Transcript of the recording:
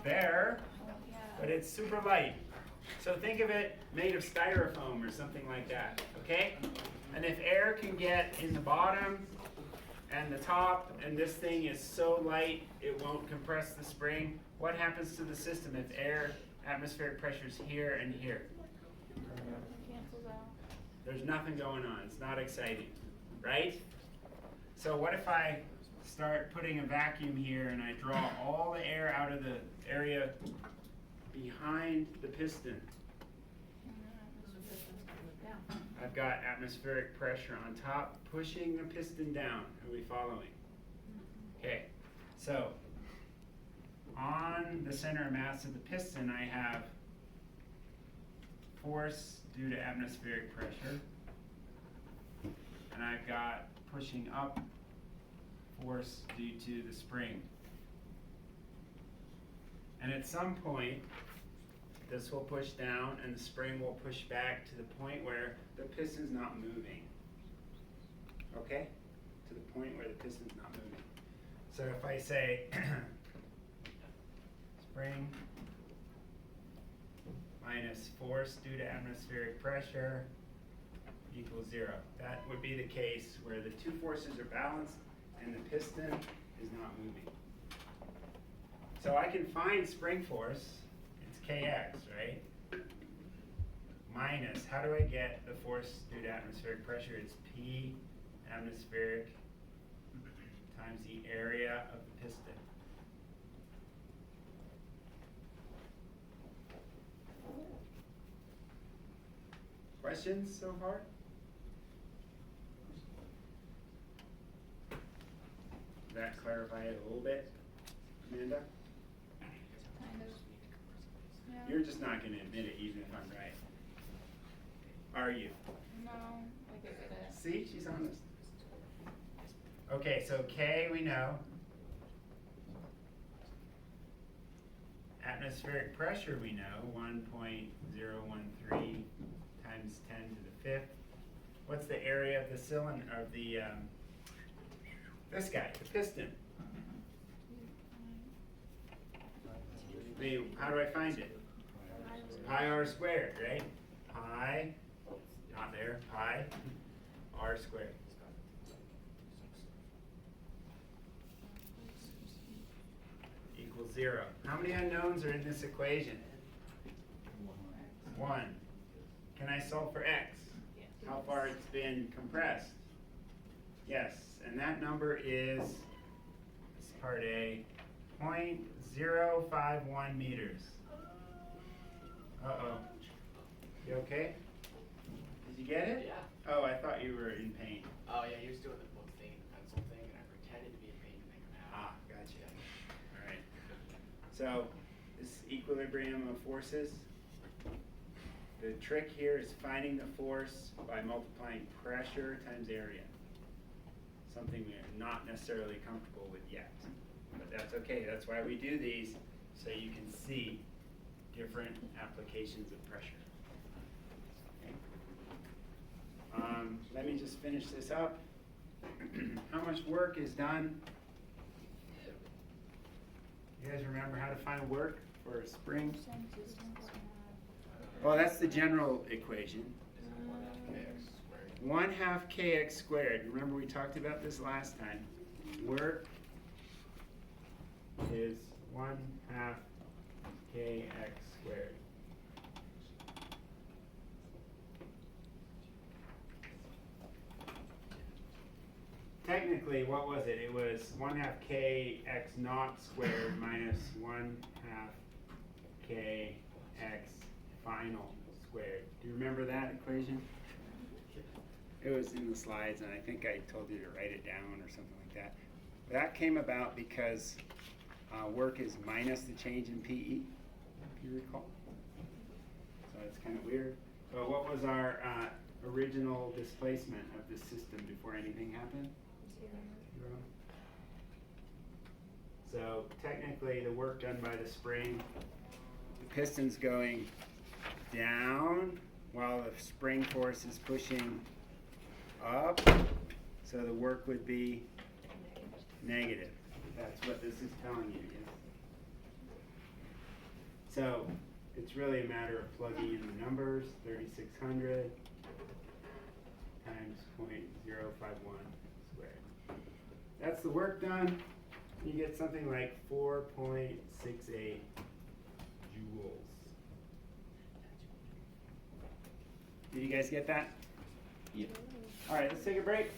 there, but it's super light. So think of it made of styrofoam or something like that, okay? And if air can get in the bottom and the top, and this thing is so light it won't compress the spring, what happens to the system if atmospheric pressure is here and here? Cancels out. There's nothing going on. It's not exciting, right? So what if I start putting a vacuum here and I draw all the air out of the area behind the piston? I've got atmospheric pressure on top pushing the piston down. Are we following? Okay, so on the center of mass of the piston I have force due to atmospheric pressure, and I've got pushing up force due to the spring. And at some point this will push down and the spring will push back to the point where the piston's not moving. Okay? To the point where the piston's not moving. So if I say spring minus force due to atmospheric pressure equals 0. That would be the case where the two forces are balanced and the piston is not moving. So I can find spring force. It's Kx, right? Minus, how do I get the force due to atmospheric pressure? It's P atmospheric times the area of the piston. Questions so far? Does that clarify it a little bit, Amanda? Kind of. Yeah. You're just not going to admit it even if I'm right. Are you? No, I get it. See, she's honest. Okay, so K we know. Atmospheric pressure we know, 1.013 times 10 to the 5th. What's the area of the cylinder, of the, this guy, the piston? How do I find it? Pi r squared, right? Pi, not there, pi r squared. Equals 0. How many unknowns are in this equation? 1. Can I solve for x? How far it's been compressed? Yes, and that number is, this is part A, 0.051 meters. Uh-oh. You okay? Did you get it? Yeah. Oh, I thought you were in pain. Oh yeah, he was doing the book thing, the pencil thing, and I pretended to be in pain to make him happy. Ah, gotcha. All right. So, this equilibrium of forces. The trick here is finding the force by multiplying pressure times area. Something we're not necessarily comfortable with yet. But that's okay. That's why we do these, so you can see different applications of pressure. Okay. Let me just finish this up. How much work is done? You guys remember how to find work for a spring? Well, that's the general equation. 1/2 kx squared. Remember we talked about this last time. Work is 1/2 kx squared. Technically, what was it? It was 1/2 kx naught squared minus 1/2 kx final squared. Do you remember that equation? It was in the slides, and I think I told you to write it down or something like that. That came about because work is minus the change in PE, if you recall. So it's kind of weird. But what was our original displacement of the system before anything happened? 0. So technically the work done by the spring, the piston's going down while the spring force is pushing up, so the work would be negative. That's what this is telling you. So it's really a matter of plugging in the numbers, 3,600 times 0.051 squared. That's the work done. You get something like 4.68 joules. Did you guys get that? Yep. All right, let's take a break.